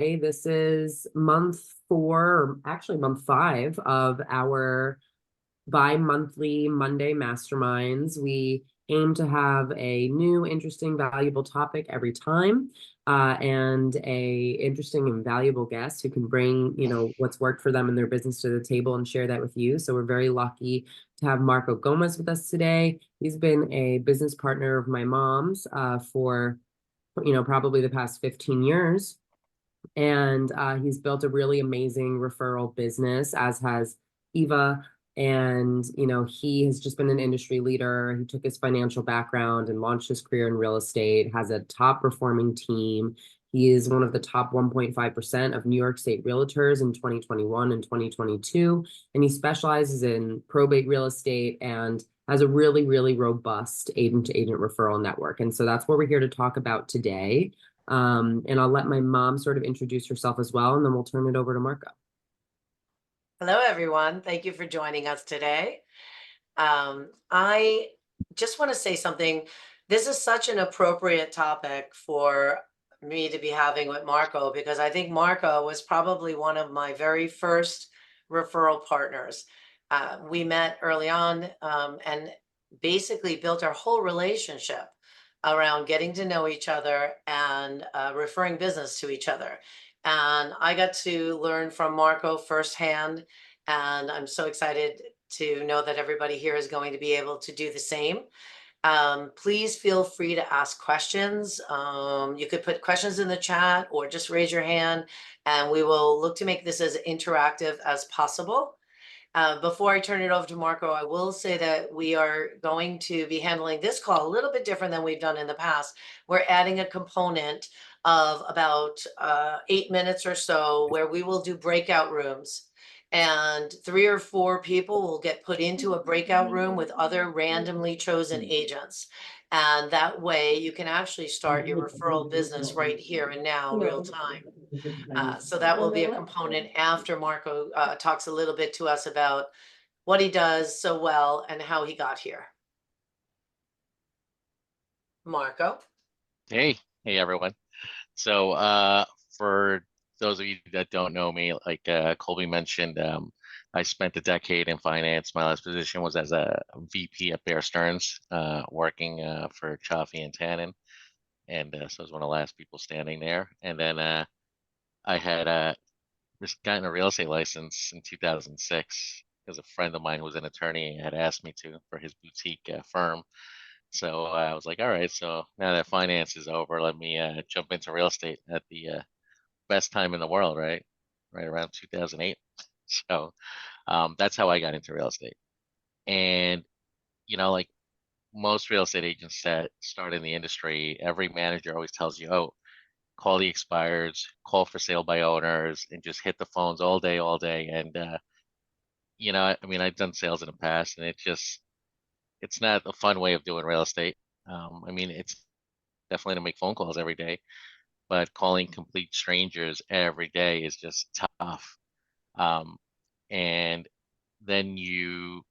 This is month 4, or actually month 5 of our bi-monthly Monday masterminds. We aim to have a new, interesting, valuable topic every time, and a interesting and valuable guest who can bring, what's worked for them in their business to the table and share that with you. So we're very lucky to have Marco Gomez with us today. He's been a business partner of my mom's for, probably the past 15 years. And he's built a really amazing referral business, as has Eva. And, he has just been an industry leader. He took his financial background and launched his career in real estate, has a top performing team. He is one of the top 1.5% of New York State realtors in 2021 and 2022. And he specializes in probate real estate and has a really, really robust agent-to-agent referral network. And so that's what we're here to talk about today. And I'll let my mom sort of introduce herself as well, and then we'll turn it over to Marco. Hello, everyone. Thank you for joining us today. I just want to say something. This is such an appropriate topic for me to be having with Marco, because I think Marco was probably one of my very first referral partners. We met early on and basically built our whole relationship around getting to know each other and referring business to each other. And I got to learn from Marco firsthand. And I'm so excited to know that everybody here is going to be able to do the same. Please feel free to ask questions. You could put questions in the chat or just raise your hand, and we will look to make this as interactive as possible. Before I turn it over to Marco, I will say that we are going to be handling this call a little bit different than we've done in the past. We're adding a component of about 8 minutes or so where we will do breakout rooms. And 3 or 4 people will get put into a breakout room with other randomly chosen agents. And that way you can actually start your referral business right here and now, real time. So that will be a component after Marco talks a little bit to us about what he does so well and how he got here. Marco? Hey everyone. So for those of you that don't know me, like Colby mentioned, I spent a decade in finance. My last position was as a VP at Bear Stearns, working for Chaffee and Tannen. And so I was one of the last people standing there. And then I had just gotten a real estate license in 2006 because a friend of mine who was an attorney had asked me to for his boutique firm. So I was like, all right, so now that finance is over, let me jump into real estate at the best time in the world, right? Right around 2008. So that's how I got into real estate. And, like most real estate agents that start in the industry, every manager always tells you, oh, call the expireds, call for sale by owners, and just hit the phones all day, all day. And, I mean, I've done sales in the past, and it's not a fun way of doing real estate. I mean, it's definitely to make phone calls every day, but calling complete strangers every day is just tough. And then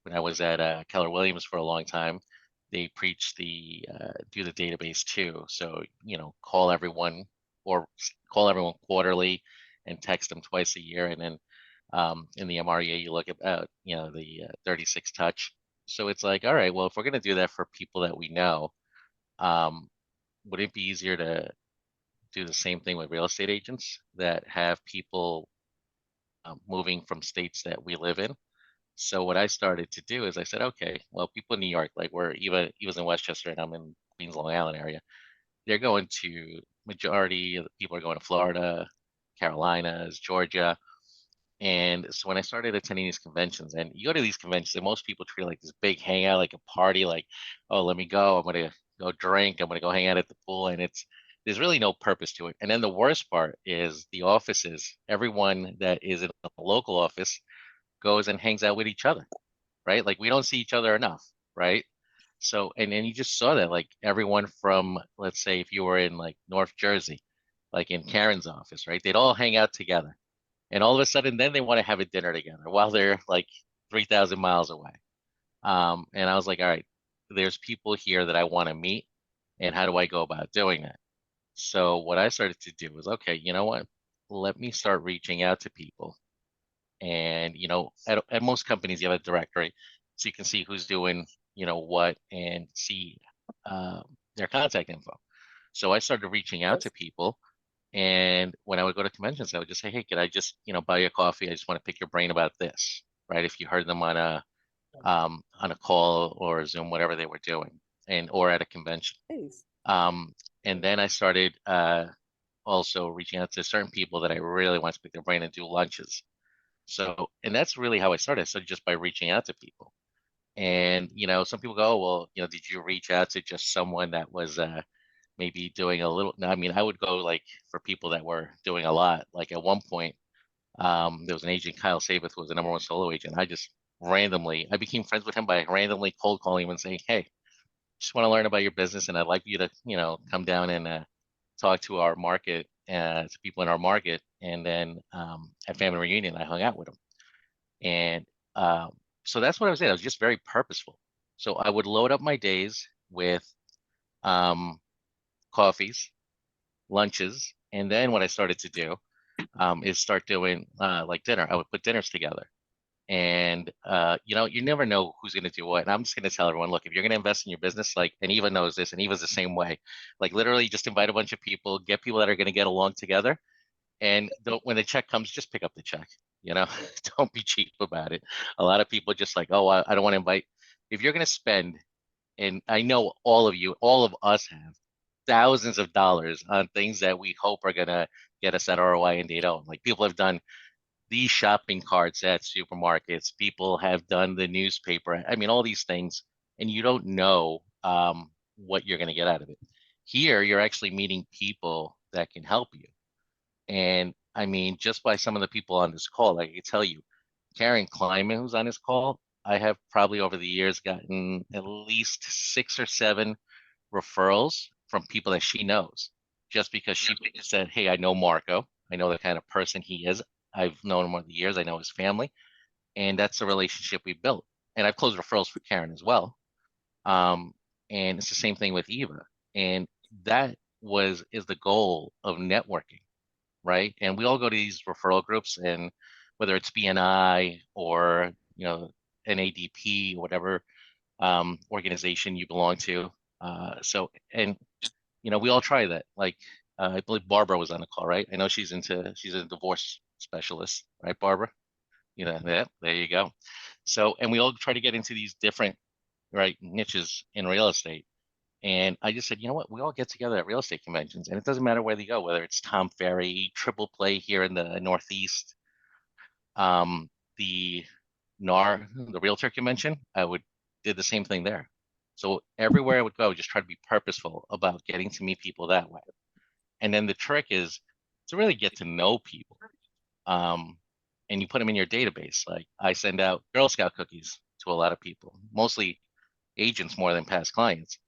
when I was at Keller Williams for a long time, they preach do the database too. So, call everyone quarterly and text them twice a year. And then in the MREA, you look at, the 36 touch. So it's like, all right, well, if we're going to do that for people that we know, would it be easier to do the same thing with real estate agents that have people moving from states that we live in? So what I started to do is I said, okay, well, people in New York, like Eva's in Westchester and I'm in Queens, Long Island area, they're going to, majority of the people are going to Florida, Carolinas, Georgia. And so when I started attending these conventions, and you go to these conventions, and most people treat it like this big hangout, like a party, like, oh, let me go, I'm gonna go drink, I'm gonna go hang out at the pool, and there's really no purpose to it. And then the worst part is the offices. Everyone that is in the local office goes and hangs out with each other, right? Like we don't see each other enough, right? So, and then you just saw that, like everyone from, let's say, if you were in like North Jersey, like in Karen's office, right? They'd all hang out together. And all of a sudden, then they want to have a dinner together while they're like 3,000 miles away. And I was like, all right, there's people here that I want to meet. And how do I go about doing that? So what I started to do was, okay, you know what? let me start reaching out to people. And, at most companies, you have a directory, so you can see who's doing, what, and see uh, their contact info. So I started reaching out to people. And when I would go to conventions, I would just say, hey, could I just, buy you a coffee? I just want to pick your brain about this, right? If you heard them on a call or a Zoom, whatever they were doing, or at a convention. Nice. And then I started also reaching out to certain people that I really want to pick their brain and do lunches. So, and that's really how I started. So just by reaching out to people. And, some people go, oh, well, did you reach out to just someone that was maybe doing a little? No, I mean, I would go like for people that were doing a lot. Like at one point, there was an agent, Kyle Sabeth, who was the number one solo agent. I became friends with him by randomly cold calling him and saying, hey, just want to learn about your business, and I'd like you to, come down and talk to our market, to people in our market. And then at family reunion, I hung out with him. And so that's what I was doing. I was just very purposeful. So I would load up my days with um, coffees, lunches, and then what I started to do is start doing like dinner. I would put dinners together. And you never know who's going to do what. And I'm just going to tell everyone, look, if you're going to invest in your business, like, and Eva knows this, and Eva's the same way. Like, literally, just invite a bunch of people, get people that are going to get along together, and when the check comes, just pick up the check. Don't be cheap about it. A lot of people just like, oh, I don't want to invite. If you're going to spend, and I know all of us have thousands of dollars on things that we hope are going to get us that ROI and data. Like, people have done these shopping carts at supermarkets. People have done the newspaper. I mean, all these things, and you don't know what you're going to get out of it. Here, you're actually meeting people that can help you. And I mean, just by some of the people on this call, I can tell you, Karen Kleiman, who's on this call, I have probably over the years gotten at least 6 or 7 referrals from people that she knows, just because she said, hey, I know Marco. I know the kind of person he is. I've known him over the years. I know his family. And that's the relationship we built. And I've closed referrals for Karen as well. And it's the same thing with Eva. And that is the goal of networking, right? And we all go to these referral groups, and whether it's BNI or, NADP, whatever organization you belong to. And we all try that. Like, I believe Barbara was on the call, right? I know she's a divorce specialist, right, Barbara? Yeah, there you go. So, and we all try to get into these different, right, niches in real estate. And I just said, you know what? We all get together at real estate conventions, and it doesn't matter where they go, whether it's Tom Ferry, Triple Play here in the Northeast, the the Realtor convention. Did the same thing there. So everywhere I would go, just try to be purposeful about getting to meet people that way. And then the trick is to really get to know people. And you put them in your database. Like, I send out Girl Scout cookies to a lot of people, mostly agents more than past clients,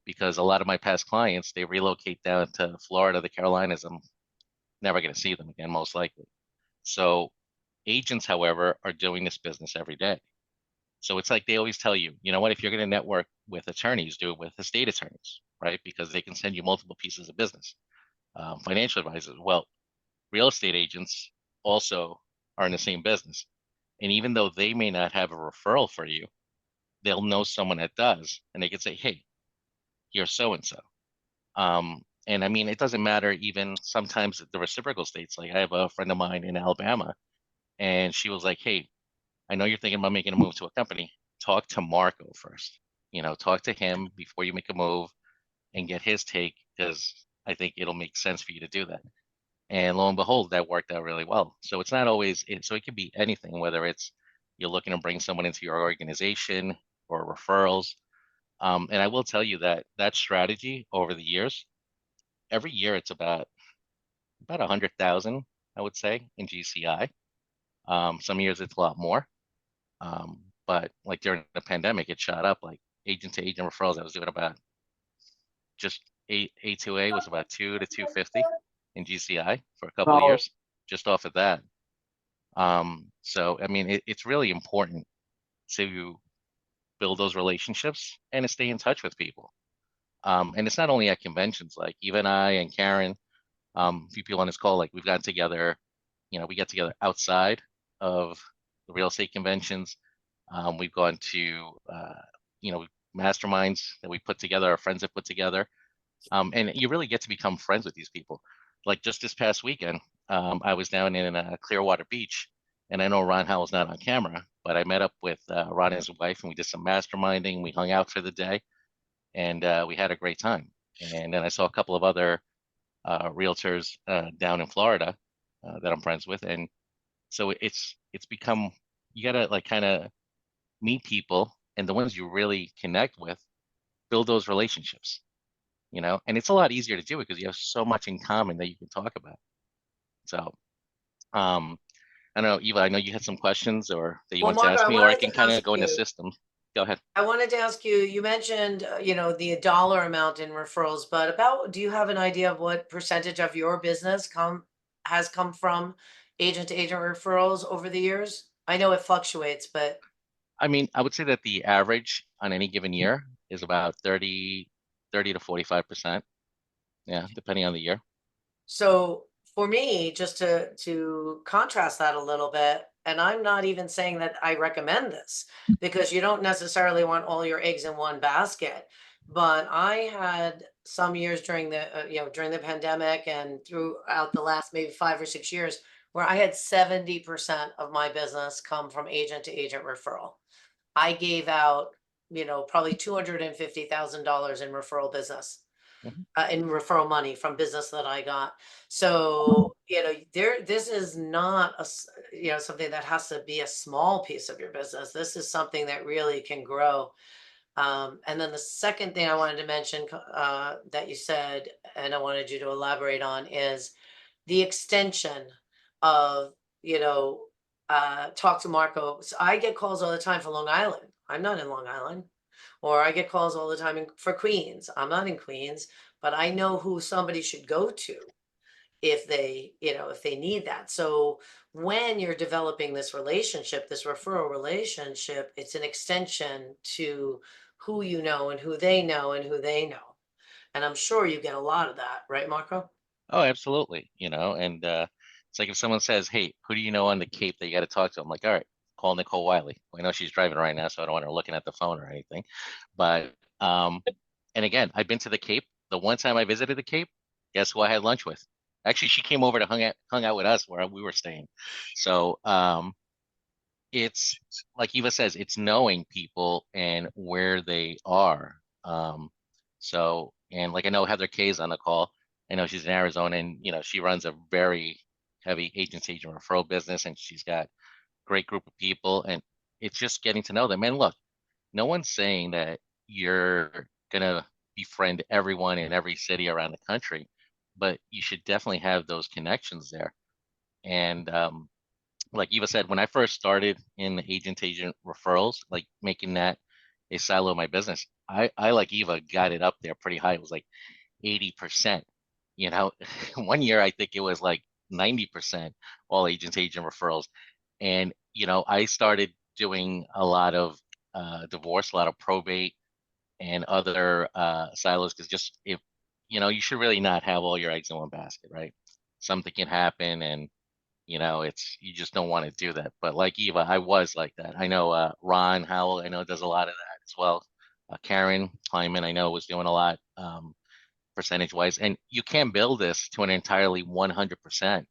because a lot of my past clients, they relocate down to Florida, the Carolinas. I'm never going to see them again, most likely. So agents, however, are doing this business every day. So it's like they always tell you, you know what, if you're going to network with attorneys, do it with estate attorneys, right? Because they can send you multiple pieces of business. Financial advisors, well, real estate agents also are in the same business. And even though they may not have a referral for you, they'll know someone that does, and they can say, hey, you're so-and-so. And I mean, it doesn't matter, even sometimes the reciprocal states. Like, I have a friend of mine in Alabama, and she was like, hey, I know you're thinking about making a move to a company. Talk to Marco first. Talk to him before you make a move and get his take, because I think it'll make sense for you to do that. And lo and behold, that worked out really well. So it's not always, so it could be anything, whether it's you're looking to bring someone into your organization or referrals. And I will tell you that strategy over the years, every year it's about 100,000, I would say, in GCI. Some years it's a lot more. But like during the pandemic, it shot up. Like, agent-to-agent referrals, I was doing about just A2A was about 2 to 250 in GCI for a couple of years, just off of that. So I mean, it's really important to build those relationships and to stay in touch with people. And it's not only at conventions. Like, even I and Karen, a few people on this call, like, we've gotten together we get together outside of the real estate conventions. We've gone to, masterminds that we put together, our friends have put together. And you really get to become friends with these people. Like just this past weekend, I was down in Clearwater Beach, and I know Ron Howell's not on camera, but I met up with Ron and his wife, and we did some masterminding. We hung out for the day, and we had a great time. And then I saw a couple of other realtors down in Florida that I'm friends with, and so it's become, you gotta like kind of meet people, and the ones you really connect with, build those relationships. And it's a lot easier to do it because you have so much in common that you can talk about. So, um, I don't know, Eva, I know you had some questions or that you Well, want to Marco, ask I me, or I wanted can to kind ask of go into you, systems. Go ahead. I wanted to ask you, you mentioned, the dollar amount in referrals, but do you have an idea of what percentage of your business has come from agent-to-agent referrals over the years? I know it fluctuates, but I mean, I would say that the average on any given year is about 30 to 45%. Yeah, depending on the year. so for me, just to contrast that a little bit, and I'm not even saying that I recommend this because you don't necessarily want all your eggs in one basket. But I had some years during during the pandemic and throughout the last maybe 5 or 6 years where I had 70% of my business come from agent to agent referral. I gave out, probably $250,000 in referral business, Mhm. in referral money from business that I got. So, this is not something that has to be a small piece of your business. This is something that really can grow. And then the second thing I wanted to mention, that you said, and I wanted you to elaborate on, is the extension of, talk to Marco. So I get calls all the time for Long Island. I'm not in Long Island. Or I get calls all the time for Queens. I'm not in Queens, but I know who somebody should go to if they need that. So when you're developing this relationship, this referral relationship, it's an extension to who you know and who they know and who they know. And I'm sure you get a lot of that, right, Marco? Oh, absolutely. And it's like if someone says, "Hey, who do you know on the Cape that you got to talk to?" I'm like, "All right, call Nicole Wiley." Well, I know she's driving right now, so I don't want her looking at the phone or anything. But and again, I've been to the Cape. The one time I visited the Cape, guess who I had lunch with? Actually, she came over to hung out with us where we were staying. So it's like Eva says, it's knowing people and where they are. And like I know Heather Kay's on the call. I know she's in Arizona, and she runs a very heavy agent referral business, and she's got great group of people, and it's just getting to know them. And look, no one's saying that you're gonna befriend everyone in every city around the country, but you should definitely have those connections there. And like Eva said, when I first started in the agent-to-agent referrals, like making that a silo of my business, I like Eva got it up there pretty high. It was like 80%. You know, one year I think it was like 90% all agent-to-agent referrals. And, I started doing a lot of divorce, a lot of probate and other silos because just if, you should really not have all your eggs in one basket, right? Something can happen and it's you just don't want to do that. But like Eva, I was like that. I know Ron Howell, I know does a lot of that as well. Karen Kleiman, I know was doing a lot percentage wise. And you can build this to an entirely 100%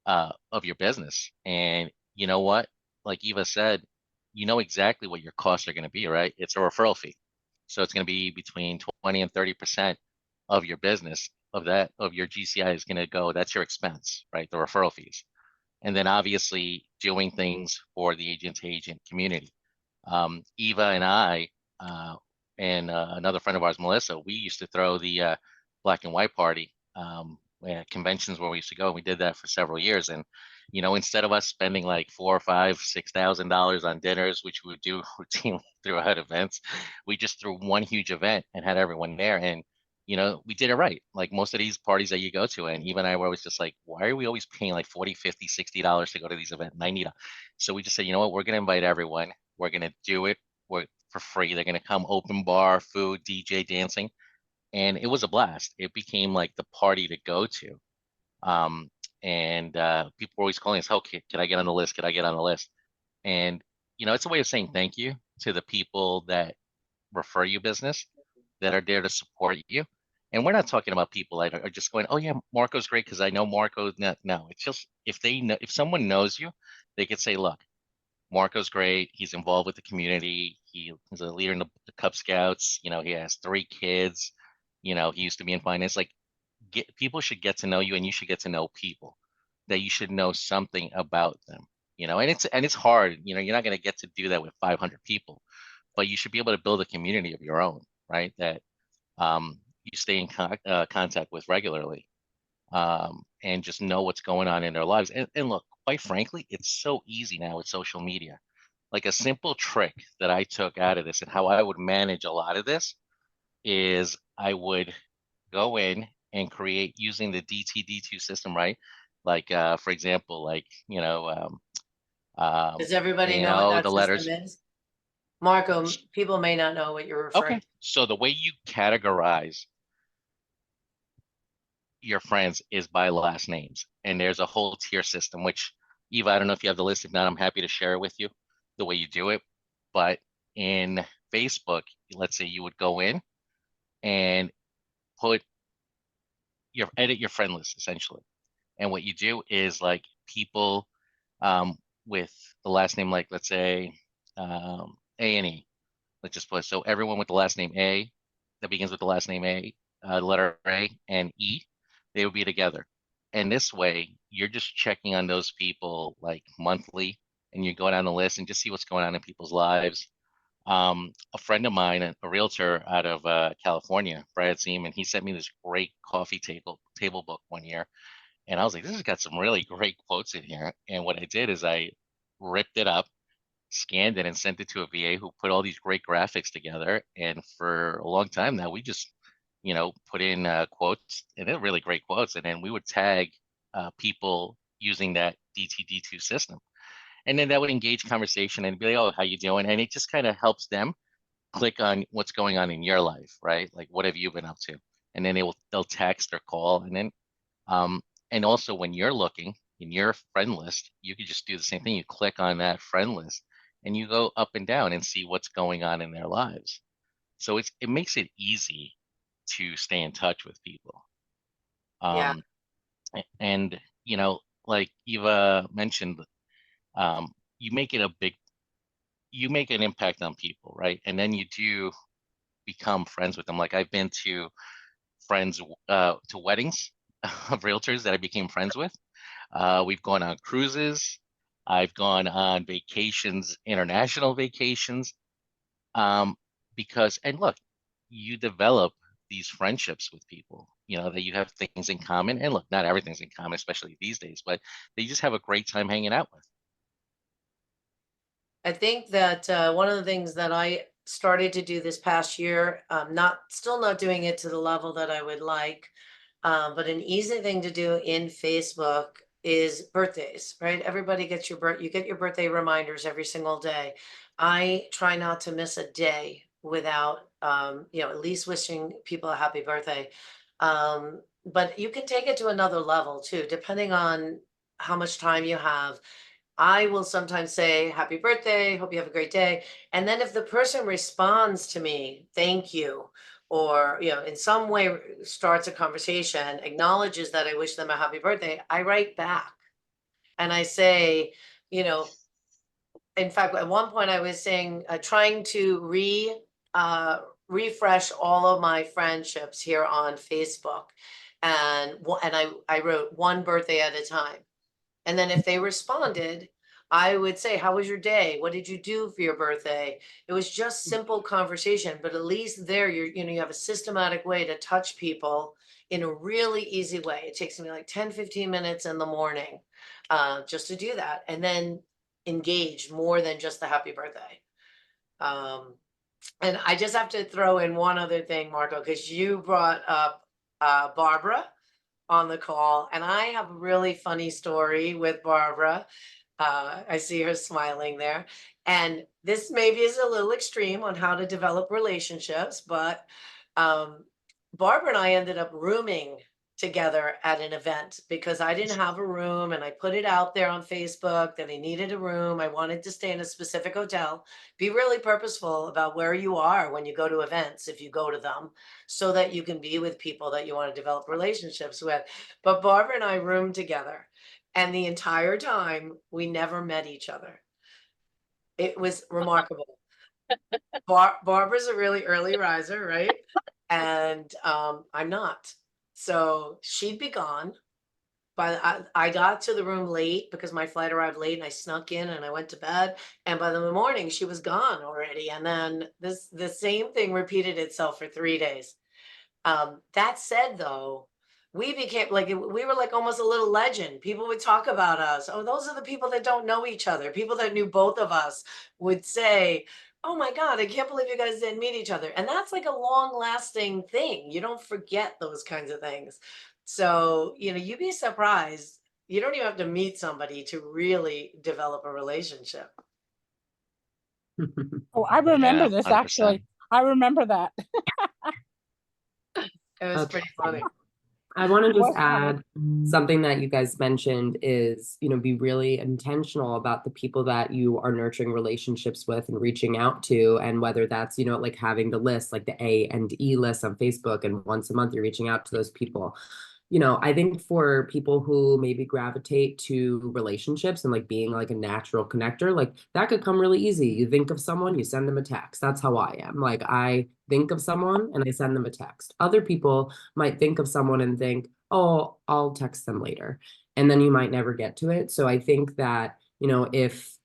of your business. And you know what? Like Eva said, you know exactly what your costs are going to be, right? It's a referral fee. So it's going to be between 20 and 30% of your business of your GCI is going to go. That's your expense, right? The referral fees. And then obviously doing things for the agent to agent community. Eva and I, and another friend of ours, Melissa, we used to throw the black and white party at conventions where we used to go. And we did that for several years. And, instead of us spending like four or five, $6,000 on dinners, which we would do routinely throughout events, we just threw one huge event and had everyone there. And we did it right. Like most of these parties that you go to, and even I were always just like, why are we always paying like 40, 50, $60 to go to these events? $90. So we just said, you know what, we're going to invite everyone. We're going to do it for free. They're going to come open bar, food, DJ, dancing. And it was a blast. It became like the party to go to. Um, and people were always calling us, "Oh, can I get on the list? Can I get on the list?" And it's a way of saying thank you to the people that refer you business, that are there to support you. And we're not talking about people that are just going, "Oh yeah, Marco's great because I know Marco." No, no, it's just if they know, if someone knows you, they could say, "Look, Marco's great. He's involved with the community. He's a leader in the Cub Scouts. He has 3 kids. He used to be in finance." Like, people should get to know you, and you should get to know people. That you should know something about them. And it's hard. You're not going to get to do that with 500 people, but you should be able to build a community of your own, right? That you stay in contact with regularly, and just know what's going on in their lives. And look, quite frankly, it's so easy now with social media. Like, a simple trick that I took out of this and how I would manage a lot of this is I would go in and create using the DTD2 system, right? Like, for example, like, Does everybody know what the that system letters. is? Marco, people may not know what you're referring Okay. to. So the way you categorize your friends is by last names. And there's a whole tier system, which, Eva, I don't know if you have the list. If not, I'm happy to share it with you the way you do it. But in Facebook, let's say you would go in and put edit your friend list essentially. And what you do is, like, people with the last name, like, let's say A and E. Let's just put, so everyone with the last name A, that begins with the last name A, letter A and E, they would be together. And this way, you're just checking on those people like monthly, and you go down the list and just see what's going on in people's lives. A friend of mine, a realtor out of California, Brad Seaman, he sent me this great coffee table book one year, and I was like, this has got some really great quotes in here. And what I did is I ripped it up, scanned it, and sent it to a VA who put all these great graphics together. And for a long time now, we just, put in quotes, and they're really great quotes. And then we would tag people using that DTD2 system. And then that would engage conversation and be like, "Oh, how you doing?" And it just kind of helps them click on what's going on in your life, right? Like, what have you been up to? And then they'll text or call. And then and also, when you're looking in your friend list, you could just do the same thing. You click on that friend list and you go up and down and see what's going on in their lives. So it makes it easy to stay in touch with people. Yeah. Um, and like Eva mentioned, you make it you make an impact on people, right? And then you do become friends with them. Like, I've been to to weddings of realtors that I became friends with. We've gone on cruises. I've gone on vacations, international vacations, um, and look, you develop these friendships with people, that you have things in common. And look, not everything's in common, especially these days, but they just have a great time hanging out with. I think that one of the things that I started to do this past year, still not doing it to the level that I would like, but an easy thing to do in Facebook is birthdays, right? Everybody gets you get your birthday reminders every single day. I try not to miss a day without, at least wishing people a happy birthday. But you can take it to another level too, depending on how much time you have. I will sometimes say, happy birthday, hope you have a great day. And then if the person responds to me, thank you, or, in some way starts a conversation, acknowledges that I wish them a happy birthday, I write back and I say, you know, in fact, at one point I was saying, trying to refresh all of my friendships here on Facebook. And I wrote one birthday at a time. And then if they responded, I would say, how was your day? What did you do for your birthday? It was just simple conversation, but at least there you have a systematic way to touch people in a really easy way. It takes me like 10, 15 minutes in the morning just to do that. And then engage more than just the happy birthday. And I just have to throw in one other thing, Marco, because you brought up Barbara on the call, and I have a really funny story with Barbara. I see her smiling there. And this maybe is a little extreme on how to develop relationships, but Barbara and I ended up rooming together at an event because I didn't have a room, and I put it out there on Facebook that I needed a room. I wanted to stay in a specific hotel. Be really purposeful about where you are when you go to events, if you go to them, so that you can be with people that you want to develop relationships with. But Barbara and I roomed together, and the entire time we never met each other. It was remarkable. Barbara's a really early riser, right? And I'm not. So she'd be gone. But I got to the room late because my flight arrived late, and I snuck in and I went to bed. And by the morning, she was gone already. And then the same thing repeated itself for 3 days. That said, though, we became like, we were like almost a little legend. People would talk about us. Oh, those are the people that don't know each other. People that knew both of us would say, oh my God, I can't believe you guys didn't meet each other. And that's like a long lasting thing. You don't forget those kinds of things. So, you'd be surprised. You don't even have to meet somebody to really develop a relationship. Oh, I remember Yeah, this 100%. actually. I remember that. It was pretty funny. I want to just Was funny. add something that you guys mentioned is, be really intentional about the people that you are nurturing relationships with and reaching out to. And whether that's, like having the list, like the A and E list on Facebook, and once a month you're reaching out to those people. I think for people who maybe gravitate to relationships and like being like a natural connector, like that could come really easy. You think of someone, you send them a text. That's how I am. Like I think of someone and I send them a text. Other people might think of someone and think, oh, I'll text them later. And then you might never get to it. So I think that, if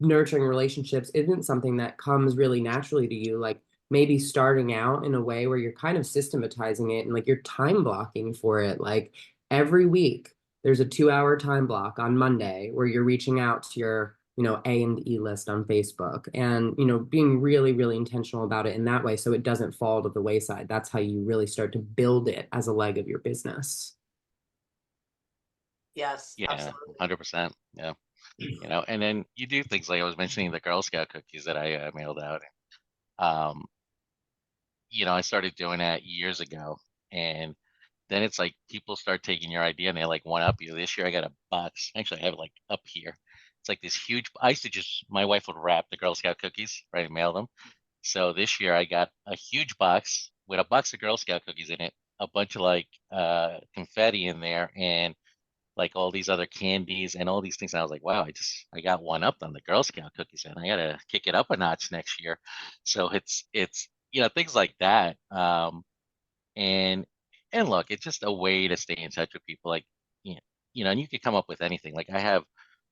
nurturing relationships isn't something that comes really naturally to you, like maybe starting out in a way where you're kind of systematizing it and like you're time blocking for it. Like every week, there's a 2-hour time block on Monday where you're reaching out to your, A and E list on Facebook, and, being really, really intentional about it in that way so it doesn't fall to the wayside. That's how you really start to build it as a leg of your business. Yes, Yeah, absolutely. 100%. Yeah. And then you do things like I was mentioning the Girl Scout cookies that I mailed out. Um, I started doing that years ago, and then it's like people start taking your idea and they like one up you. This year I got a box. Actually, I have it like up here. It's like this huge. I used to just my wife would wrap the Girl Scout cookies, right, and mail them. So this year I got a huge box with a box of Girl Scout cookies in it, a bunch of like confetti in there, and like all these other candies and all these things. And I was like, wow, I got one up on the Girl Scout cookies, and I gotta kick it up a notch next year. So it's things like that. And and look, it's just a way to stay in touch with people. Like and you could come up with anything. Like I have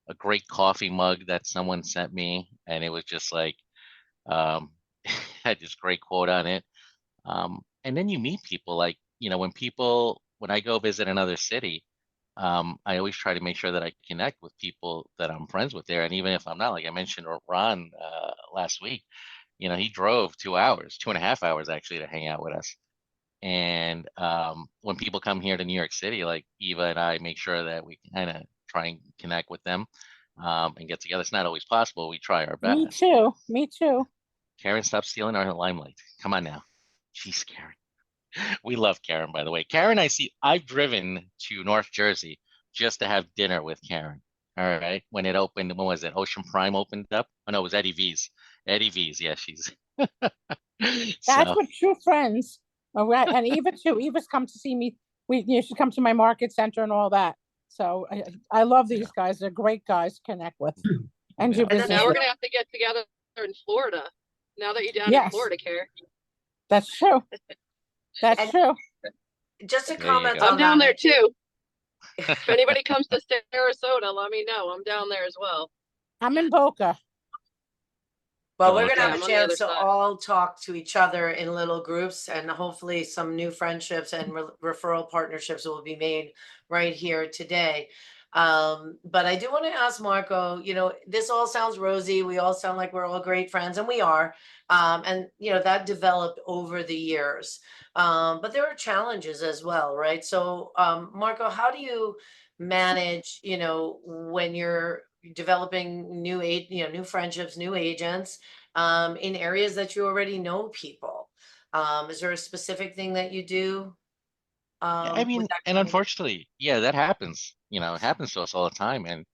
a great coffee mug that someone sent me, and it was just like had this great quote on it. And then you meet people like, when I go visit another city, I always try to make sure that I connect with people that I'm friends with there. And even if I'm not, like I mentioned Ron last week, he drove 2 hours, 2.5 hours actually, to hang out with us. And when people come here to New York City, like Eva and I make sure that we kind of try and connect with them and get together. It's not always possible. We try our Me best. too. Me too. Karen, stop stealing our limelight. Come on now. She's Karen. We love Karen, by the way. Karen, I've driven to North Jersey just to have dinner with Karen. All right. When it opened, when was it? Ocean Prime opened up? Oh, no, it was Eddie V's. Eddie V's. Yeah, she's. That's So, what true friends. All right. And Eva too. Eva's come to see me. She come to my market center and all that. So I love these guys. They're great guys to connect with and do Yeah. And then business Now we're with. gonna have to get together in Florida. Now that you're down in Yes, Florida, Karen. that's true. That's And true. just a There you comment go. on I'm down that. there too. If anybody comes to Sarasota, let me know. I'm down there as well. I'm in Boca. Well, Don't we're look going to Yeah, have I'm a on the other chance to side. all talk to each other in little groups, and hopefully some new friendships and referral partnerships will be made right here today. But I do want to ask Marco, this all sounds rosy. We all sound like we're all great friends, and we are. And, that developed over the years. But there are challenges as well, right? So, Marco, how do you manage, when you're developing new friendships, new agents, in areas that you already know people? Is there a specific thing that you do? Yeah, I with mean, that and kind of. unfortunately, yeah, that happens. It happens to us all the time. And,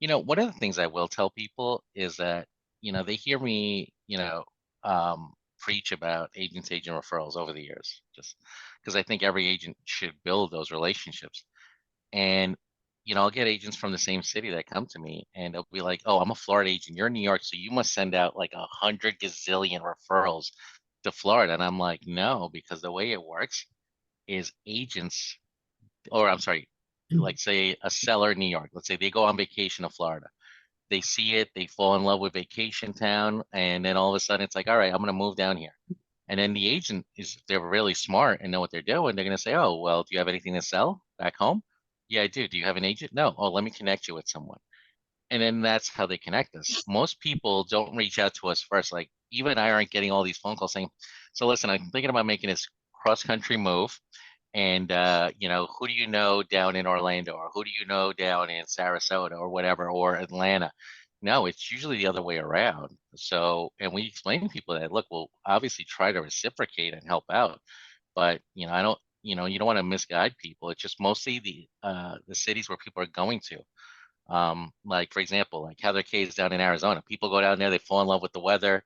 one of the things I will tell people is that, they hear me, preach about agent referrals over the years, just because I think every agent should build those relationships. And, I'll get agents from the same city that come to me and they'll be like, oh, I'm a Florida agent. You're in New York, so you must send out like 100 gazillion referrals to Florida. And I'm like, no, because the way it works is agents, or I'm sorry, like say a seller in New York, let's say they go on vacation to Florida. They see it, they fall in love with vacation town, and then all of a sudden it's like, all right, I'm gonna move down here. And then the agent is, if they're really smart and know what they're doing, they're gonna say, oh, well, do you have anything to sell back home? Yeah, I do. Do you have an agent? No. Oh, let me connect you with someone. And then that's how they connect us. Most people don't reach out to us first. Like even I aren't getting all these phone calls saying, so listen, I'm thinking about making this cross country move. And who do you know down in Orlando, or who do you know down in Sarasota or whatever, or Atlanta? No, it's usually the other way around. So, and we explain to people that, look, we'll obviously try to reciprocate and help out, but I don't, you don't want to misguide people. It's just mostly the cities where people are going to. Like for example, like Heather K is down in Arizona. People go down there, they fall in love with the weather,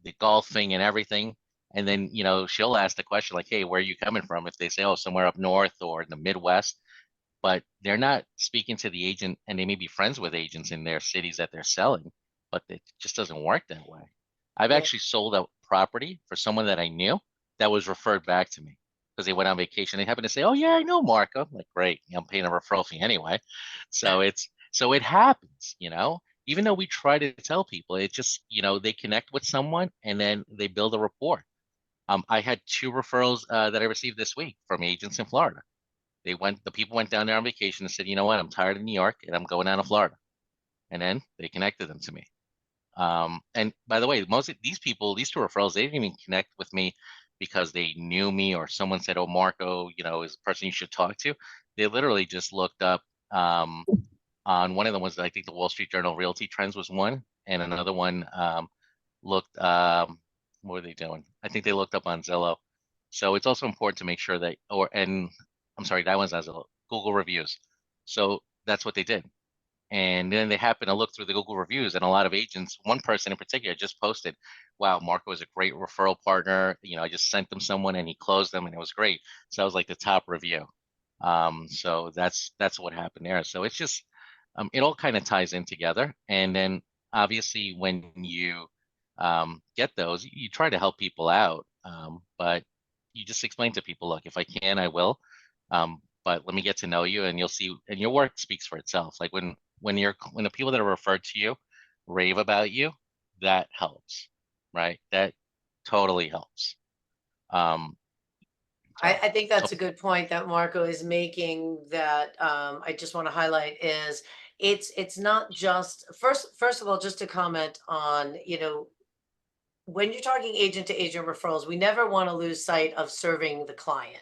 the golfing and everything. And then, she'll ask the question like, hey, where are you coming from? If they say, oh, somewhere up north or in the Midwest, but they're not speaking to the agent, and they may be friends with agents in their cities that they're selling, but it just doesn't work that way. I've Yeah. actually sold a property for someone that I knew that was referred back to me because they went on vacation. They happened to say, oh yeah, I know Mark. I'm like, great, I'm paying a referral fee anyway. So it happens, even though we try to tell people, it just, they connect with someone and then they build a rapport. I had 2 referrals that I received this week from agents in Florida. The people went down there on vacation and said, you know what, I'm tired of New York and I'm going down to Florida. And then they connected them to me. And by the way, most of these people, these 2 referrals, they didn't even connect with me because they knew me or someone said, oh, Marco, is the person you should talk to. They literally just looked up on one of them was, I think the Wall Street Journal Realty Trends was one, and another one looked, what were they doing? I think they looked up on Zillow. So it's also important to make sure that, and I'm sorry, that one's on Zillow, Google reviews. So that's what they did. And then they happened to look through the Google reviews, and a lot of agents, one person in particular just posted, wow, Marco was a great referral partner. I just sent them someone and he closed them and it was great. So that was like the top review. So that's what happened there. So it's just, it all kind of ties in together. And then obviously when you get those, you try to help people out. But you just explain to people, look, if I can, I will. But let me get to know you, and you'll see, and your work speaks for itself. Like when the people that are referred to you rave about you, that helps, right? That totally helps. I think that's So a good point that Marco is making, that I just want to highlight is it's not just first of all, just to comment on, when you're talking agent to agent referrals, we never want to lose sight of serving the client,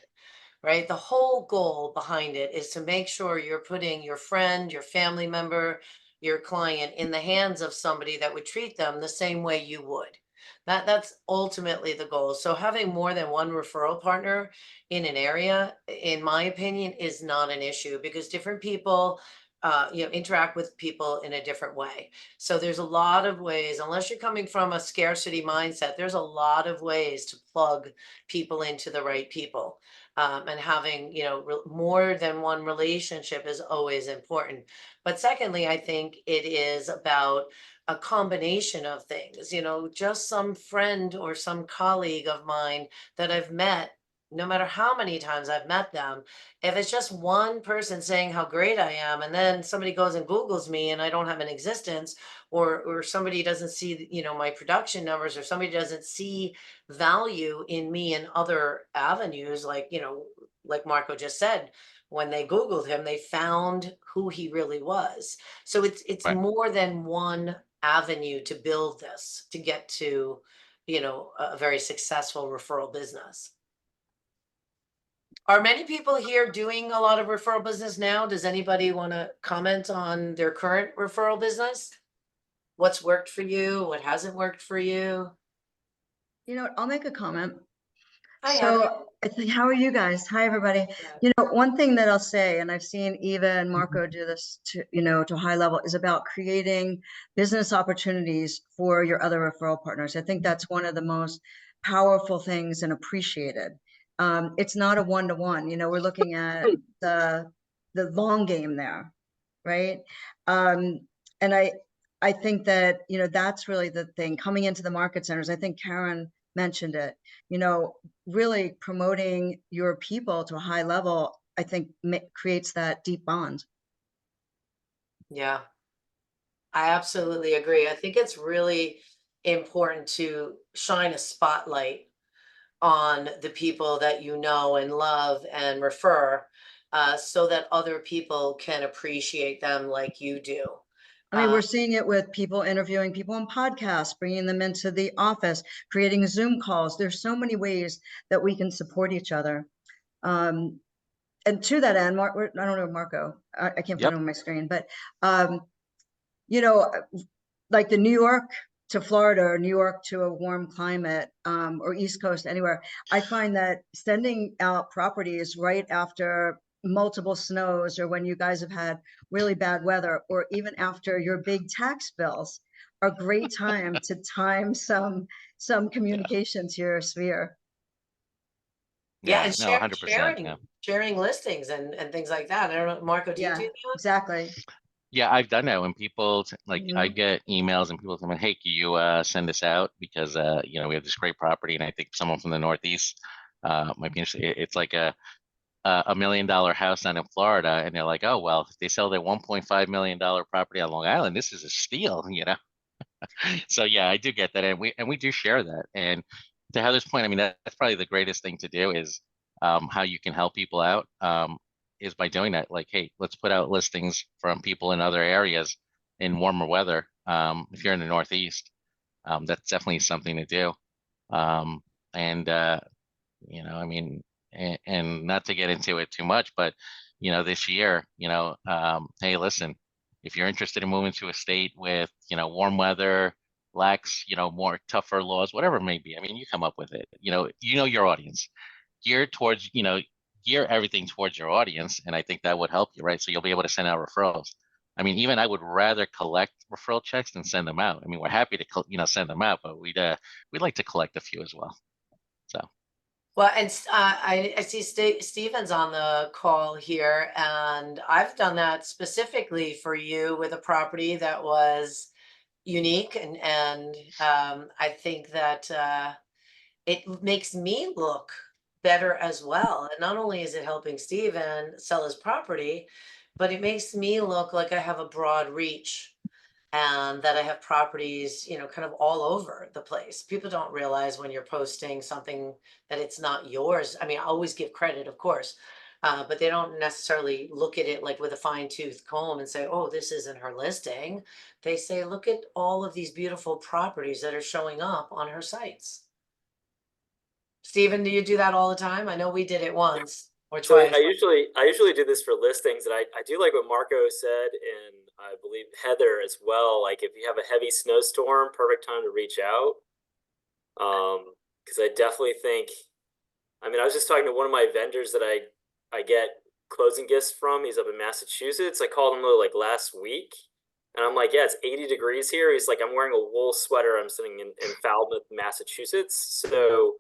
right? The whole goal behind it is to make sure you're putting your friend, your family member, your client in the hands of somebody that would treat them the same way you would. That's ultimately the goal. So having more than one referral partner in an area, in my opinion, is not an issue, because different people interact with people in a different way. So there's a lot of ways, unless you're coming from a scarcity mindset, there's a lot of ways to plug people into the right people. And having, more than one relationship is always important. But secondly, I think it is about a combination of things, just some friend or some colleague of mine that I've met, no matter how many times I've met them, if it's just one person saying how great I am, and then somebody goes and Googles me and I don't have an existence, or somebody doesn't see, my production numbers, or somebody doesn't see value in me in other avenues, like, like Marco just said, when they Googled him, they found who he really was. So it's right. more than one avenue to build this, to get to, a very successful referral business. Are many people here doing a lot of referral business now? Does anybody want to comment on their current referral business? What's worked for you? What hasn't worked for you? You know what? I'll make a comment. Hi, So Heather. I think, how are you guys? Hi, everybody. You know, one thing that I'll say, and I've seen Eva and Marco do this to, you know, to a high level, is about creating business opportunities for your other referral partners. I think that's one of the most powerful things and appreciated. It's not a one-to-one, you know, we're looking at the long game there, right? And I think that, you know, that's really the thing coming into the market centers. I think Karen mentioned it, you know, really promoting your people to a high level, I think creates that deep bond. Yeah, I absolutely agree. I think it's really important to shine a spotlight on the people that you know and love and refer, so that other people can appreciate them like you do. I mean, we're seeing it with people interviewing people on podcasts, bringing them into the office, creating Zoom calls. There's so many ways that we can support each other. And to that end, I don't know, Marco, I can't put it on my screen, but, you know, like the New York to Florida or New York to a warm climate, or East Coast, anywhere, I find that sending out properties right after multiple snows, or when you guys have had really bad weather, or even after your big tax bills, are a great time to time some communication to your sphere. Yeah, and no, 100%. sharing listings and things like that. I don't know, Marco, do you do that? Exactly. Yeah, I've done that when people like I Mhm. get emails and people tell me, "Hey, can you send this out because you know we have this great property and I think someone from the Northeast might be interested." It's like a $1 million house down in Florida, and they're like, "Oh well, if they sell their $1.5 million property on Long Island, this is a steal," you know. So yeah, I do get that, and we do share that. And to Heather's point, I mean that's probably the greatest thing to do is how you can help people out. Is by doing that. Like, hey, let's put out listings from people in other areas in warmer weather. If you're in the Northeast, that's definitely something to do. And you know, I mean, and not to get into it too much, but you know, this year, you know, hey, listen, if you're interested in moving to a state with, you know, warm weather, lax, you know, more tougher laws, whatever it may be. I mean, you come up with it. You know your audience. Gear towards, you know, gear everything towards your audience, and I think that would help you, right? So you'll be able to send out referrals. I mean, even I would rather collect referral checks than send them out. I mean, we're happy to, you know, send them out, but we'd like to collect a few as well. So. Well, and I see Stephen's on the call here, and I've done that specifically for you with a property that was unique, and I think that it makes me look better as well. And not only is it helping Stephen sell his property, but it makes me look like I have a broad reach and that I have properties, you know, kind of all over the place. People don't realize when you're posting something that it's not yours. I mean, I always give credit, of course, but they don't necessarily look at it like with a fine-tooth comb and say, oh, this isn't her listing. They say, look at all of these beautiful properties that are showing up on her sites. Stephen, do you do that all the time? I know we did it once or So twice. I usually do this for listings, and I do like what Marco said, and I believe Heather as well. Like if you have a heavy snowstorm, perfect time to reach out. Because I definitely think, I mean, I was just talking to one of my vendors that I get closing gifts from. He's up in Massachusetts. I called him like last week, and I'm like, yeah, it's 80 degrees here. He's like, I'm wearing a wool sweater. I'm sitting in Falmouth, Massachusetts. So,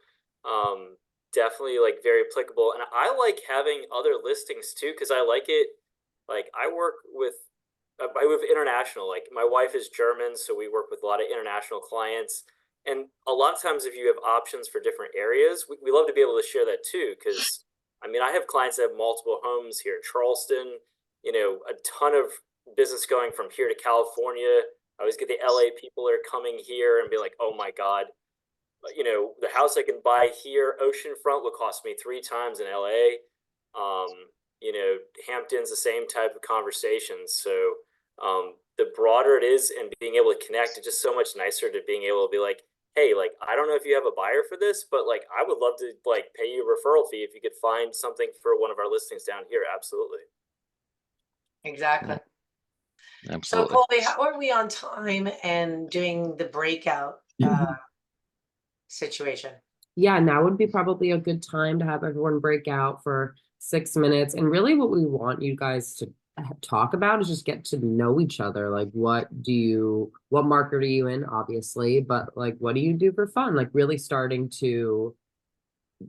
definitely like very applicable. And I like having other listings too, because I like it. Like I work with international, like my wife is German, so we work with a lot of international clients. And a lot of times if you have options for different areas, we love to be able to share that too. Because I mean, I have clients that have multiple homes here in Charleston, you know, a ton of business going from here to California. I always get the LA people that are coming here and be like, oh my God, you know, the house I can buy here, oceanfront, will cost me 3 times in LA. You know, Hampton's the same type of conversation. So the broader it is and being able to connect, it's just so much nicer to being able to be like, hey, like, I don't know if you have a buyer for this, but like, I would love to like pay you a referral fee if you could find something for one of our listings down here. Absolutely. Exactly. Absolutely. So Colby, how are we on time and doing the breakout situation? yeah, now would be probably a good time to have everyone break out for 6 minutes. And really what we want you guys to talk about is just get to know each other. Like, what market are you in, obviously, but like, what do you do for fun? Like, really starting to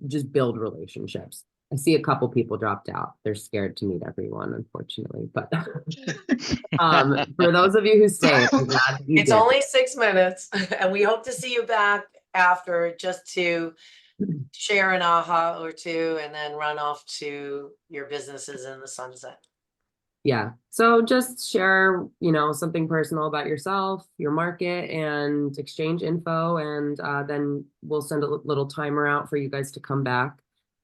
just build relationships. I see a couple people dropped out. They're scared to meet everyone, unfortunately. But for those of you who stayed, I'm glad that you It's did. only 6 minutes, and we hope to see you back after, just to share an aha or two and then run off to your businesses in the sunset. Yeah. So just share, something personal about yourself, your market, and exchange info. And then we'll send a little timer out for you guys to come back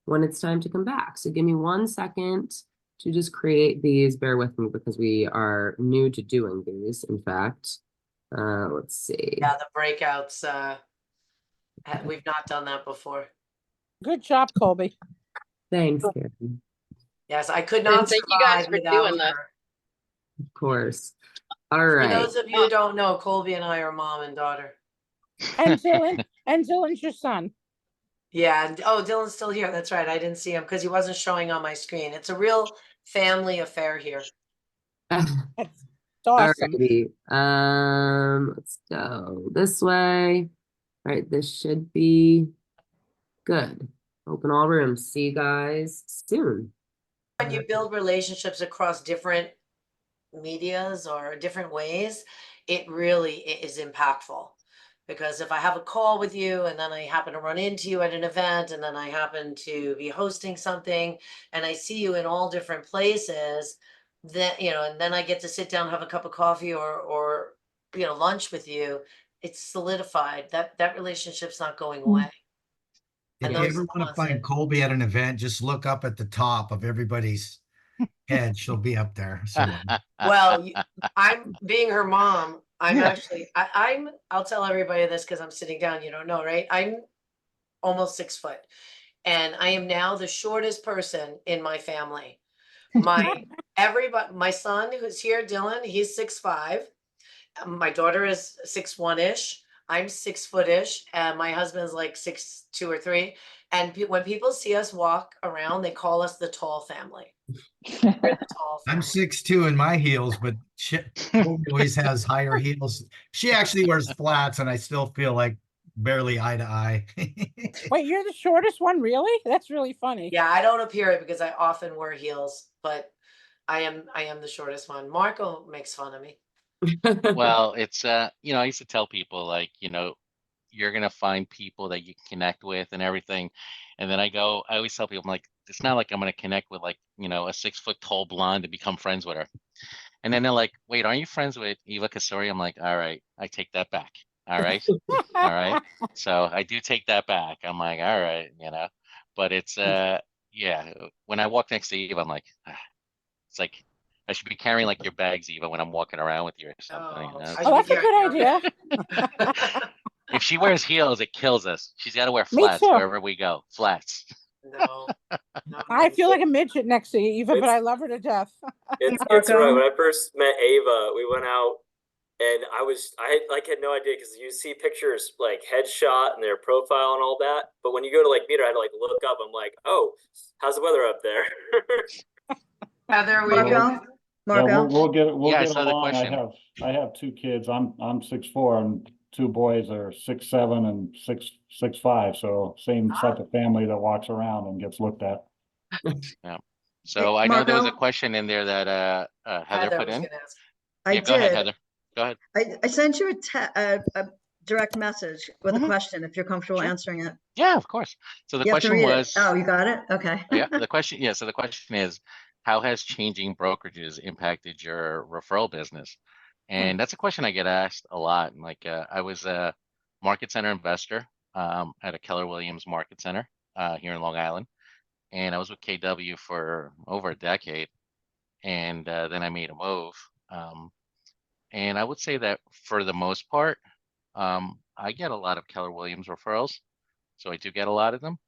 when it's time to come back. So give me 1 second to just create these. Bear with me because we are new to doing these, in fact. Let's see. Yeah, the breakouts, we've not done that before. Good job, Colby. Thanks, Karen. Yes, I could And not thank you guys survive for without doing that. her. Of course. All For right. those of you who don't know, Colby and I are mom and daughter. And Dylan's your son. Yeah, and oh, Dylan's still here. That's right. I didn't see him because he wasn't showing on my screen. It's a real family affair here. It's awesome. Alrighty. Let's go this way. All right, this should be good. Open all rooms. See you guys soon. When you build relationships across different medias or different ways, it really is impactful. Because if I have a call with you and then I happen to run into you at an event and then I happen to be hosting something and I see you in all different places, that, and then I get to sit down, have a cup of coffee or lunch with you, it's solidified. That relationship's not going away. If And you those ever are the want to ones find that- Colby at an event, just look up at the top of everybody's head. She'll be up there. So Well, I'm being her mom. I'm actually, I'll tell everybody this because I'm sitting down, you don't know, right? I'm almost 6 foot and I am now the shortest person in my family. My son who's here, Dylan, he's 6'5". My daughter is 6'1"-ish. I'm 6 foot-ish, and my husband's like 6'2" or 6'3". And when people see us walk around, they call us the tall family. We're the tall I'm family. 6'2" in my heels, but Colby always has higher heels. She actually wears flats, and I still feel like barely eye to eye. Wait, you're the shortest one, really? That's really funny. Yeah, I don't appear it because I often wear heels, but I am the shortest one. Marco makes fun of me. Well, it's I used to tell people like, you're gonna find people that you can connect with and everything. And then I always tell people, I'm like, it's not like I'm gonna connect with like, a 6 foot tall blonde and become friends with her. And then they're like, wait, aren't you friends with Eva Kasori? I'm like, all right, I take that back. All right. All right. So I do take that back. I'm like, all right, but it's yeah, when I walk next to Eva, I'm like, it's like I should be carrying like your bags, Eva, when I'm walking around with you or something. Oh, Oh, that's a good idea. If she wears heels, it kills us. She's got to wear Me flats too. wherever we go. Flats. No. I feel like a midget next to you, Eva, but It's- I love her to death. It's Marco? right. When I first met Ava, we went out and I had no idea because you see pictures like headshot and their profile and all that. But when you go to like meet her, I had to like look up. I'm like, oh, how's the weather up there? Heather, we Marco? Marco? We'll Yeah, I get saw the along. question. I have two kids. I'm 6'4", and two boys are 6'7" and 6'5". So same type of family that walks around and gets looked at. Yeah. So Hey, I know there was a Marco? question in there that Heather put was in. gonna ask. I Yeah, go ahead, did. Heather. Go ahead. I sent you a direct message with a Mhm. question, if you're comfortable Sure. answering it. Yeah, of course. So the You have to question read it. was, Oh, you got it? Okay. yeah, the question, yeah. So the question is, how has changing brokerages impacted your referral business? And that's a question I get asked a lot. And like, I was a market center investor at a Keller Williams market center here in Long Island, and I was with KW for over a decade, and then I made a move. And I would say that for the most part, I get a lot of Keller Williams referrals, so I do get a lot of them.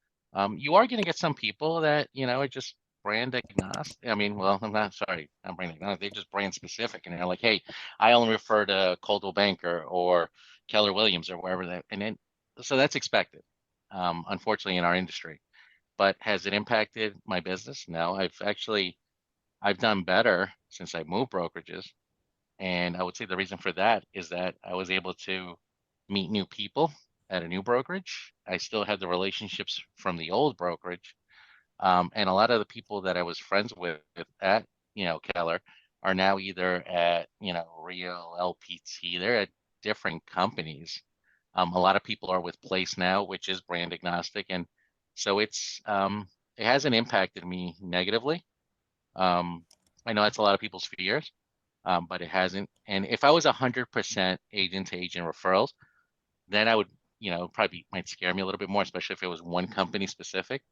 You are going to get some people that are just brand agnostic. I mean, well, I'm not sorry, I'm brand agnostic. They're just brand specific, and they're like, "Hey, I only refer to Coldwell Banker or Keller Williams or wherever that." And then, so that's expected. unfortunately, in our industry. But has it impacted my business? No, I've done better since I moved brokerages. And I would say the reason for that is that I was able to meet new people at a new brokerage. I still had the relationships from the old brokerage. And a lot of the people that I was friends with at, Keller are now either at, Real, LPT, they're at different companies. A lot of people are with Place now, which is brand agnostic. And so it hasn't impacted me negatively. I know that's a lot of people's fears, but it hasn't. And if I was 100% agent to agent referrals, then I would, probably might scare me a little bit more, especially if it was one company specific.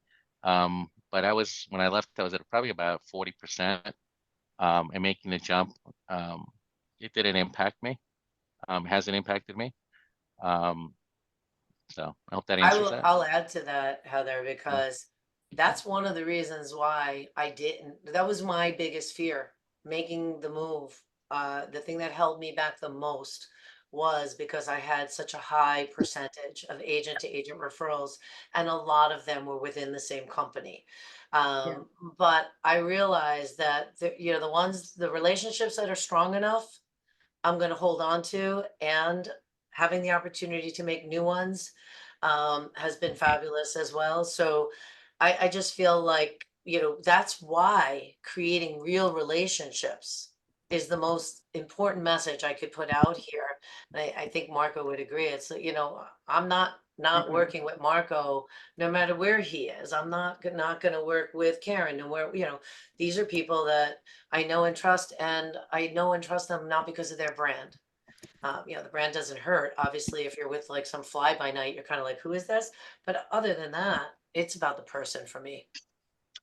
But when I left, I was at probably about 40%, and making the jump. It didn't impact me. Hasn't impacted me. So I hope that answers that. I'll add to that, Heather, because that's one of the reasons why I didn't. That was my biggest fear, making the move. The thing that held me back the most was because I had such a high percentage of agent to agent referrals, and a lot of them were within the same company. But I realized that the relationships that are strong enough, I'm going to hold on to, and having the opportunity to make new ones has been fabulous as well. So I just feel like, that's why creating real relationships is the most important message I could put out here. And I think Marco would agree. It's, I'm not working with Marco, no matter where he is. I'm not going to work with Karen, and where, these are people that I know and trust, and I know and trust them not because of their brand. The brand doesn't hurt. Obviously, if you're with like some fly by night, you're kind of like, who is this? But other than that, it's about the person for me.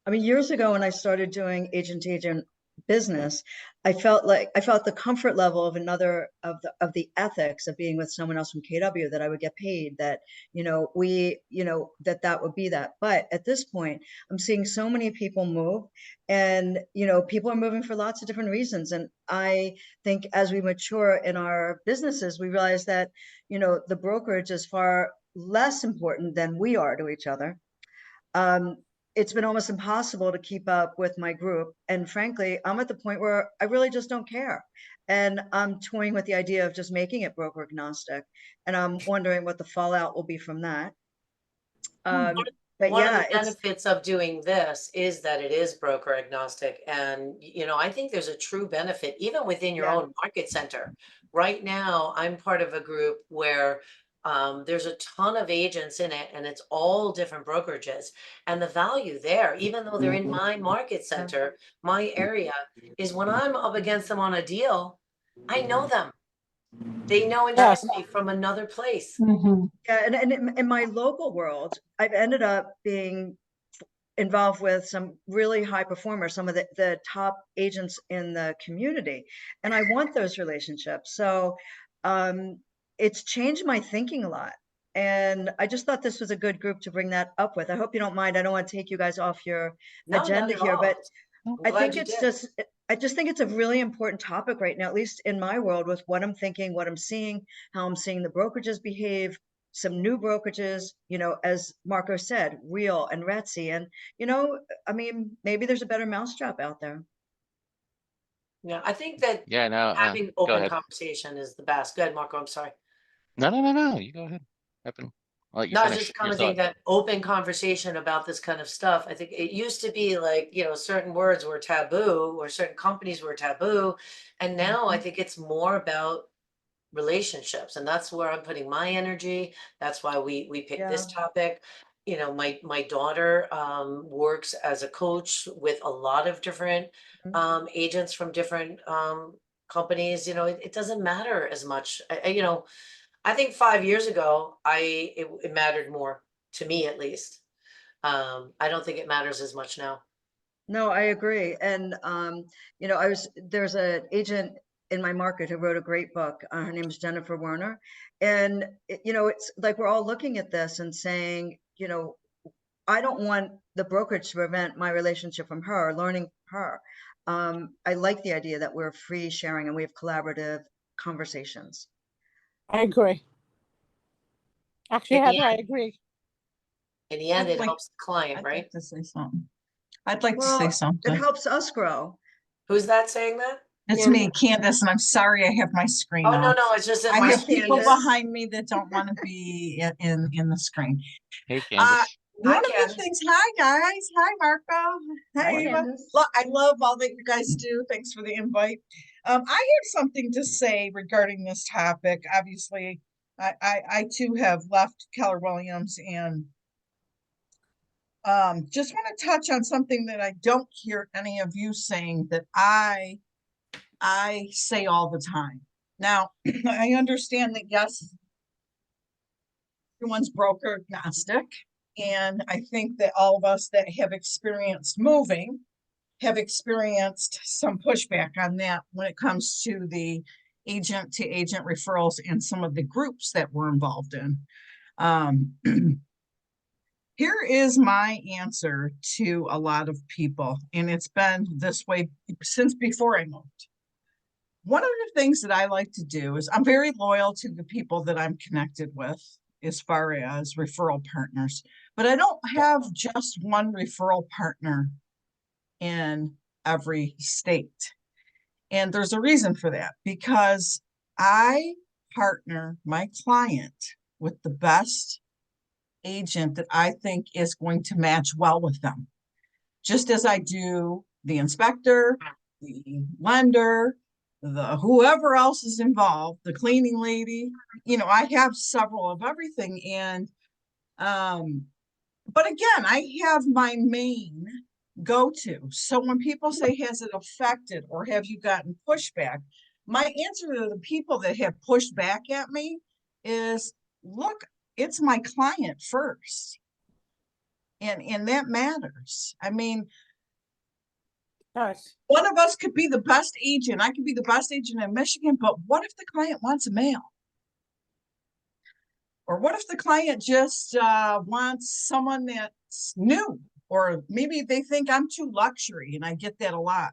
I mean, years ago when I started doing agent to agent business, I felt the comfort level of the ethics of being with someone else from KW, that I would get paid, that, that would be that. But at this point, I'm seeing so many people move, and, people are moving for lots of different reasons. And I think as we mature in our businesses, we realize that, the brokerage is far less important than we are to each other. It's been almost impossible to keep up with my group. And frankly, I'm at the point where I really just don't care. And I'm toying with the idea of just making it broker agnostic. And I'm wondering what the fallout will be from that. But One of yeah, the benefits of doing this is that it is broker agnostic. And, I think there's a true benefit even within your own market center. Right now, I'm part of a group where there's a ton of agents in it, and it's all different brokerages. And the value there, even though they're in my market center, my area, is when I'm up against them on a deal, I know them. They know and trust me from another place. Yeah, and in my local world, I've ended up being involved with some really high performers, some of the top agents in the community, and I want those relationships. So it's changed my thinking a lot, and I just thought this was a good group to bring that up with. I hope you don't mind. I don't want to take you guys off your agenda here, but I think I just think it's a really important topic right now, at least in my world, with what I'm thinking, what I'm seeing, how I'm seeing the brokerages behave, some new brokerages, as Marco said, Real and Retsy. And, I mean, maybe there's a better mousetrap out there. Yeah, I think that having go open ahead. conversation is the best. Go ahead, Marco, I'm sorry. No. You go ahead. I'll let you No, I was finish just your commenting thought. that open conversation about this kind of stuff. I think it used to be like, certain words were taboo, or certain companies were taboo. And now I think it's more about relationships, and that's where I'm putting my energy. That's why we picked this topic. My daughter works as a coach with a lot of different agents from different companies. It doesn't matter as much. I think 5 years ago, it mattered more to me, at least. I don't think it matters as much now. No, I agree. And, there's an agent in my market who wrote a great book. Her name is Jennifer Werner. And, it's like, we're all looking at this and saying, I don't want the brokerage to prevent my relationship from her, learning her. I like the idea that we're free sharing and we have collaborative conversations. I agree. Actually, Heather, I agree. In the end, I'd it like- helps the client, I'd right? like to say something. I'd like to Well, say it something. helps us grow. Who's that saying that? It's Candace. me, Candace, and I'm sorry I have my screen Oh, no, off. no, it's just that I my have people Candace. behind me that don't want to be in the screen. Hey, Candace. One of the Candace. things, hi guys, hi Marco, hi Hi, Eva. Candace. I love all that you guys do. Thanks for the invite. I have something to say regarding this topic. Obviously, I too have left Keller Williams, and just want to touch on something that I don't hear any of you saying that I say all the time. Now, I understand that, yes, everyone's broker agnostic. And I think that all of us that have experienced moving have experienced some pushback on that when it comes to the agent-to-agent referrals and some of the groups that we're involved in. Here is my answer to a lot of people, and it's been this way since before I moved. One of the things that I like to do is I'm very loyal to the people that I'm connected with as far as referral partners, but I don't have just one referral partner in every state. And there's a reason for that, because I partner my client with the best agent that I think is going to match well with them. Just as I do the inspector, the lender, the whoever else is involved, the cleaning lady, you know, I have several of everything. And but again, I have my main go-to. So when people say, has it affected or have you gotten pushback? My answer to the people that have pushed back at me is, look, it's my client first. And that matters. I mean, Yes. one of us could be the best agent. I could be the best agent in Michigan, but what if the client wants a male? Or what if the client just wants someone that's new? Or maybe they think I'm too luxury, and I get that a lot.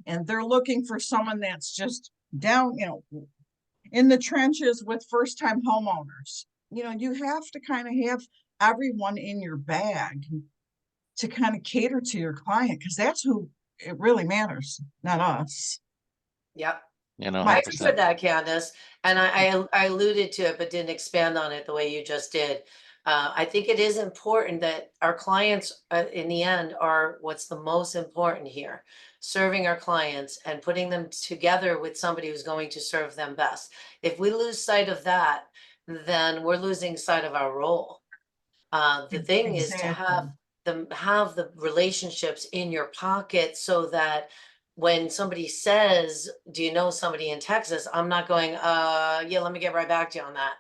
And they're looking for someone that's just down, you know, in the trenches with first-time homeowners. You know, you have to kind of have everyone in your bag to kind of cater to your client, because that's who it really matters, not us. Yep. You know, Thank you for 100%. that, Candace. And I alluded to it, but didn't expand on it the way you just did. I think it is important that our clients, in the end, are what's the most important here. Serving our clients and putting them together with somebody who's going to serve them best. If we lose sight of that, then we're losing sight of our role. The thing is to have the relationships in your pocket, so that when somebody says, do you know somebody in Texas? I'm not going, yeah, let me get right back to you on that.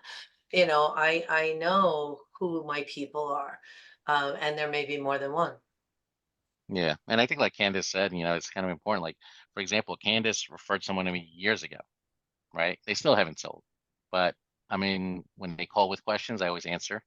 You know, I know who my people are, and there may be more than one. Yeah. And I think like Candace said, you know, it's kind of important. Like, for example, Candace referred someone to me years ago, right? They still haven't sold. But I mean, when they call with questions, I always answer.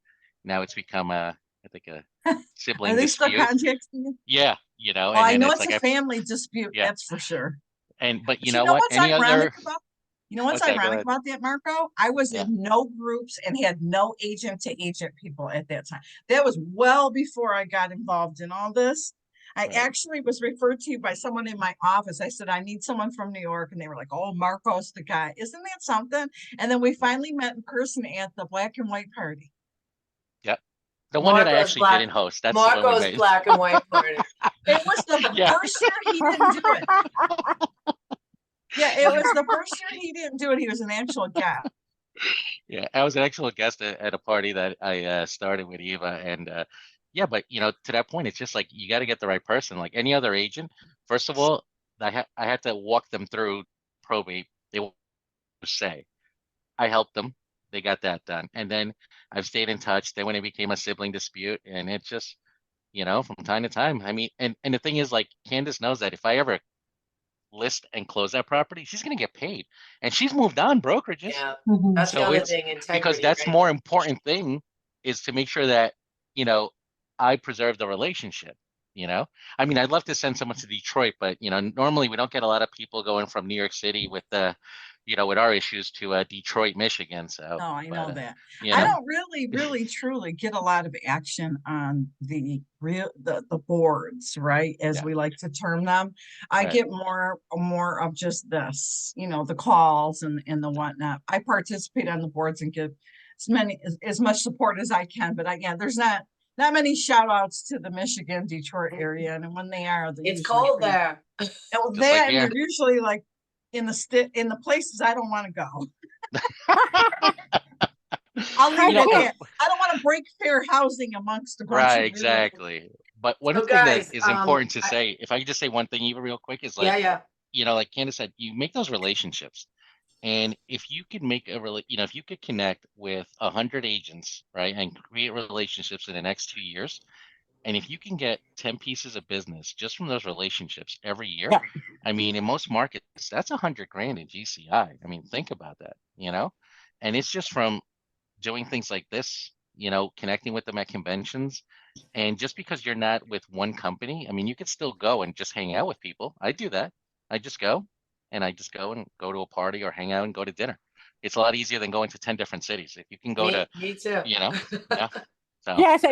Now it's become I think a sibling Are they still dispute. contacting you? Yeah, you know, Oh, and I then know it's it's like a family dispute, yeah. that's for sure. And but But you know what? what's Any ironic other about you know what's what's that? Go ironic ahead. about that, Marco? I was Yeah. in no groups and had no agent-to-agent people at that time. That was well before I got involved in all this. I Right. actually was referred to by someone in my office. I said, I need someone from New York. And they were like, oh, Marco's the guy. Isn't that something? And then we finally met in person at the black and white party. Yep. The one that I Marco's actually black- didn't host. That's the one we Marco's made. black and white party. It was the Yeah. first year he didn't do it. Yeah, it was the first year he didn't do it. He was an actual guy. Yeah, I was an actual guest at a party that I started with Eva, and yeah, but you know, to that point, it's just like you got to get the right person. Like any other agent, first of all, I had to walk them through probate. They will say, I helped them, they got that done, and then I've stayed in touch. Then when it became a sibling dispute, and it just, you know, from time to time. I mean, and the thing is, like Candace knows that if I ever list and close that property, she's gonna get paid, and she's moved on brokerages. Yeah, Mhm. that's the So other it's thing, because integrity, that's right? more important thing is to make sure that, you know, I preserve the relationship, you know? I mean, I'd love to send someone to Detroit, but you know, normally we don't get a lot of people going from New York City with the, with our issues to Detroit, Michigan. So, No, I know but, that. you I know, don't really, truly get a lot of action on the boards, right? As Yeah. we like to term them. I Right. get more of just this, the calls and the whatnot. I participate on the boards and give as much support as I can, but again, there's not many shout outs to the Michigan, Detroit area. And when they are, they're It's usually cold pretty- there. Well, Just like and here. they're usually like in the places I don't want to go. I'll leave it at that. I don't want to break fair housing amongst a bunch Right, of exactly. But one So thing that guys, is important to say, if I could just say one thing even real quick, is like, yeah. like Candace said, you make those relationships. And if you could make if you could connect with 100 agents, right, and create relationships in the next 2 years, and if you can get 10 pieces of business just from those relationships every year, Yeah. I mean, in most markets, that's 100 grand in GCI. I mean, think about that, and it's just from doing things like this, connecting with them at conventions. And just because you're not with one company, I mean, you could still go and just hang out with people. I do that. I just go and go to a party or hang out and go to dinner. It's a lot easier than going to 10 different cities. If you can go to, Me too. yeah. So. Yes,